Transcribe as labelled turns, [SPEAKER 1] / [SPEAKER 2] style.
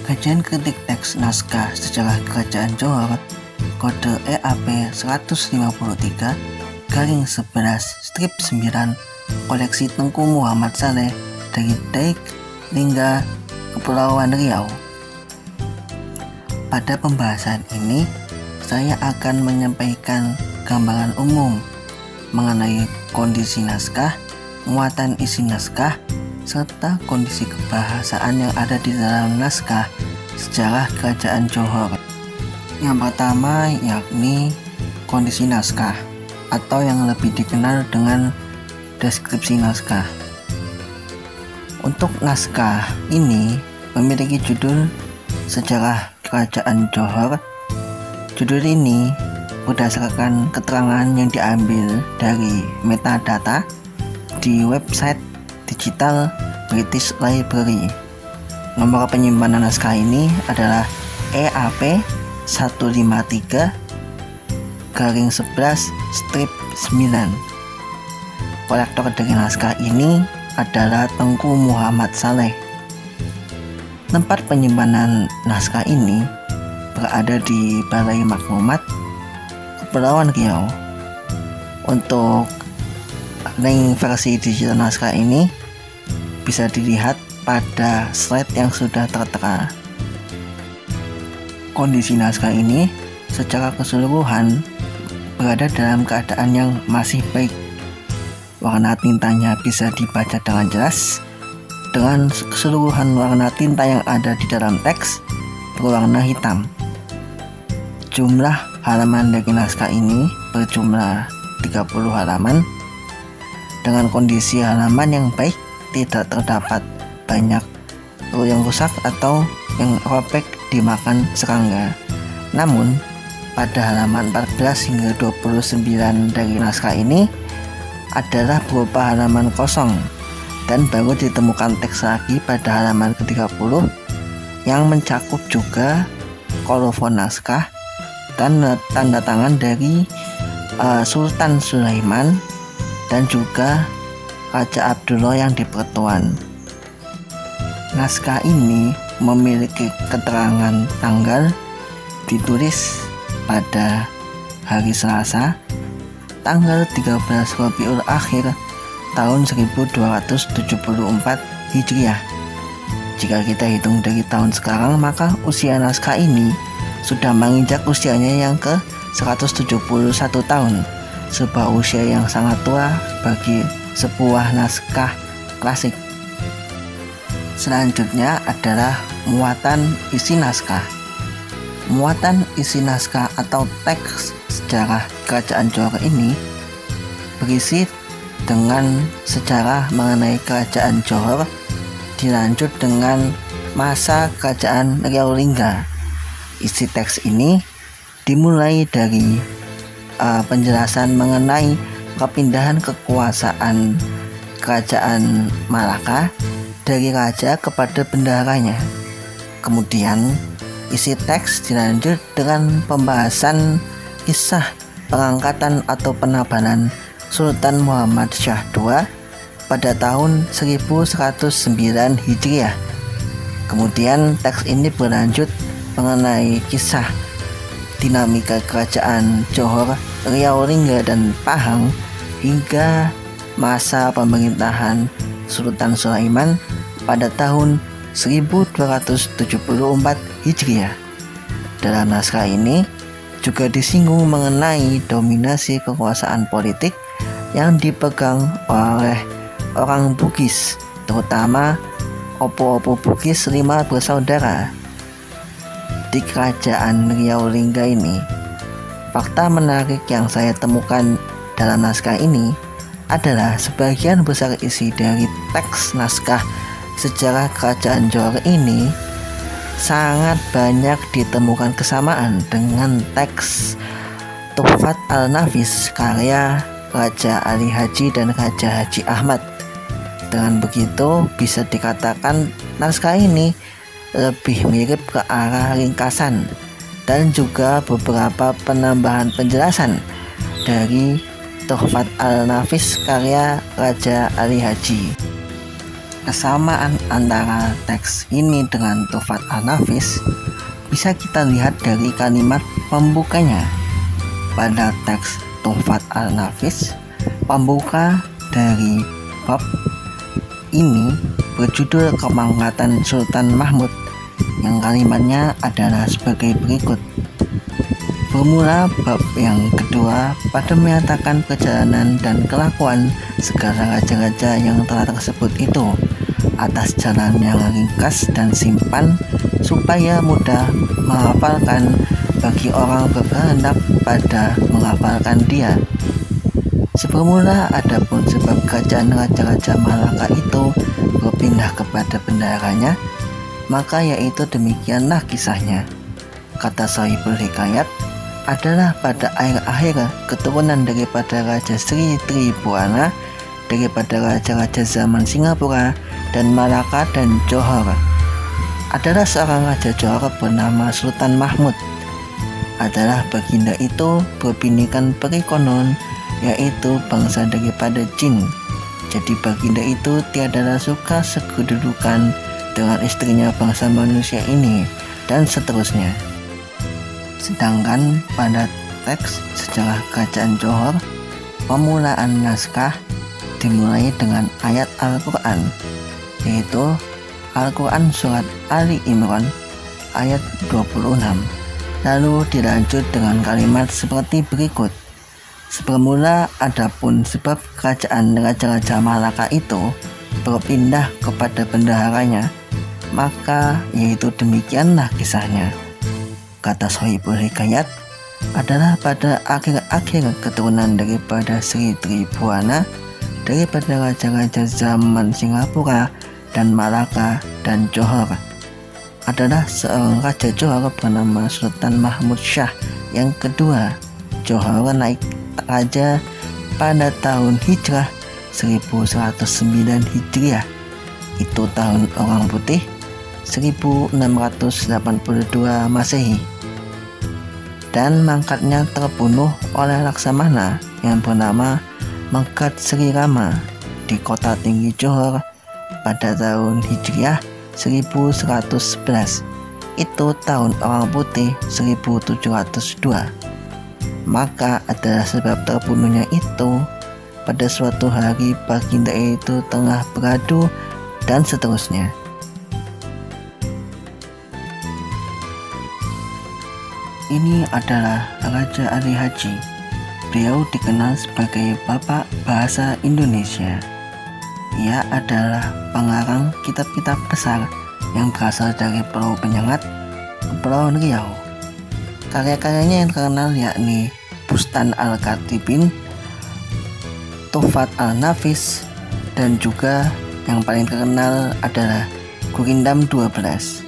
[SPEAKER 1] Kajian kritik teks naskah sejarah Kerajaan Johor kode EAP 153/11/9 koleksi Tengku Muhammad Saleh dari Daik Lingga, Kepulauan Riau. Pada pembahasan ini, saya akan menyampaikan gambaran umum mengenai kondisi naskah, muatan isi naskah, serta kondisi kebahasaan yang ada di dalam naskah sejarah Kerajaan Johor. Yang pertama yakni kondisi naskah, atau yang lebih dikenal dengan deskripsi naskah. Untuk naskah ini memiliki judul Sejarah Kerajaan Johor. Judul ini berdasarkan keterangan yang diambil dari metadata di website digital British Library. Nomor penyimpanan naskah ini adalah EAP 153/11/9. Kolektor dari naskah ini adalah Tengku Muhammad Saleh. Tempat penyimpanan naskah ini berada di Balai Maklumat, Kepulauan Riau. Untuk link versi digital naskah ini bisa dilihat pada slide yang sudah tertera. Kondisi naskah ini secara keseluruhan berada dalam keadaan yang masih baik. Warna tintanya bisa dibaca dengan jelas. Dengan keseluruhan warna tinta yang ada di dalam teks berwarna hitam. Jumlah halaman dari naskah ini berjumlah 30 halaman. Dengan kondisi halaman yang baik, tidak terdapat banyak yang rusak atau yang robek dimakan serangga. Namun, pada halaman 14 hingga 29 dari naskah ini adalah berupa halaman kosong, dan baru ditemukan teks lagi pada halaman ke-30 yang mencakup juga kolofon naskah dan tanda tangan dari Sultan Sulaiman dan juga Raja Abdullah yang di-Pertuan. Naskah ini memiliki keterangan tanggal ditulis pada hari Selasa tanggal 13 Rabiul Akhir tahun 1274 Hijriah. Jika kita hitung dari tahun sekarang, maka usia naskah ini sudah menginjak usianya yang ke 171 tahun. Sebuah usia yang sangat tua bagi sebuah naskah klasik. Selanjutnya adalah muatan isi naskah. Muatan isi naskah atau teks sejarah Kerajaan Johor ini berisi dengan sejarah mengenai Kerajaan Johor, dilanjut dengan masa Kerajaan Riau Lingga. Isi teks ini dimulai dari penjelasan mengenai perpindahan kekuasaan Kerajaan Malaka dari raja kepada bendaharanya. Kemudian isi teks dilanjut dengan pembahasan kisah pengangkatan atau penabanan Sultan Muhammad Shah II pada tahun 1109 Hijriah. Kemudian teks ini berlanjut mengenai kisah dinamika Kerajaan Johor, Riau Lingga, dan Pahang hingga masa pemerintahan Sultan Sulaiman pada tahun 1274 Hijriah. Dalam naskah ini juga disinggung mengenai dominasi kekuasaan politik yang dipegang oleh orang Bugis, terutama Opo-Opo Bugis 5 bersaudara. Di Kerajaan Riau Lingga ini, fakta menarik yang saya temukan dalam naskah ini adalah sebagian besar isi dari teks naskah sejarah Kerajaan Johor ini sangat banyak ditemukan kesamaan dengan teks Tuhfat Al-Nafis karya Raja Ali Haji dan Raja Haji Ahmad. Dengan begitu bisa dikatakan naskah ini lebih mirip ke arah ringkasan dan juga beberapa penambahan penjelasan dari Tuhfat Al-Nafis karya Raja Ali Haji. Kesamaan antara teks ini dengan Tuhfat An-Nafis bisa kita lihat dari kalimat pembukanya. Pada teks Tuhfat An-Nafis, pembuka dari bab ini berjudul Kepangkatan Sultan Mahmud, yang kalimatnya adalah sebagai berikut. Bermula bab yang kedua pada menyatakan perjalanan dan kelakuan segala raja-raja yang telah tersebut itu atas jalan yang ringkas dan simpan, supaya mudah menghafalkan bagi orang berkehendak pada menghafalkan dia. Sebermula adapun sebab kerajaan raja-raja Malaka itu berpindah kepada bendaharanya, maka yaitu demikianlah kisahnya. Kata Shahibul Hikayat, adalah pada akhir-akhir keturunan daripada Raja Sri Tribhuwana, daripada raja-raja zaman Singapura dan Malaka dan Johor. Adalah seorang raja Johor bernama Sultan Mahmud. Adalah baginda itu berbinikan perikonon, yaitu bangsa daripada jin. Jadi baginda itu tiadalah suka sekedudukan dengan istrinya bangsa manusia ini, dan seterusnya. Sedangkan pada teks sejarah kerajaan Johor, pemulaan naskah dimulai dengan ayat Al-Quran, yaitu Al-Quran Surat Ali Imran ayat 26. Lalu dilanjut dengan kalimat seperti berikut. Sebermula adapun sebab kerajaan raja-raja Malaka itu berpindah kepada bendaharanya, maka yaitu demikianlah kisahnya. Kata Shahibul Hikayat, adalah pada akhir-akhir keturunan daripada Sri Tribhuwana, daripada raja-raja zaman Singapura dan Malaka dan Johor. Adalah seorang raja Johor bernama Sultan Mahmud Shah yang kedua. Johor naik raja pada tahun Hijrah 1109 Hijriah, itu tahun orang putih 1682 Masehi, dan mangkatnya terbunuh oleh Laksamana yang bernama Megat Sri Rama di kota tinggi Johor pada tahun Hijriah 1111, itu tahun orang putih 1702. Maka adalah sebab terbunuhnya itu pada suatu hari baginda itu tengah beradu, dan seterusnya. Ini adalah Raja Ali Haji. Beliau dikenal sebagai Bapak Bahasa Indonesia. Ia adalah pengarang kitab-kitab besar yang berasal dari Pulau Penyengat, Kepulauan Riau. Karya-karyanya yang terkenal yakni Bustan Al-Katibin, Tuhfat An-Nafis, dan juga yang paling terkenal adalah Gurindam 12.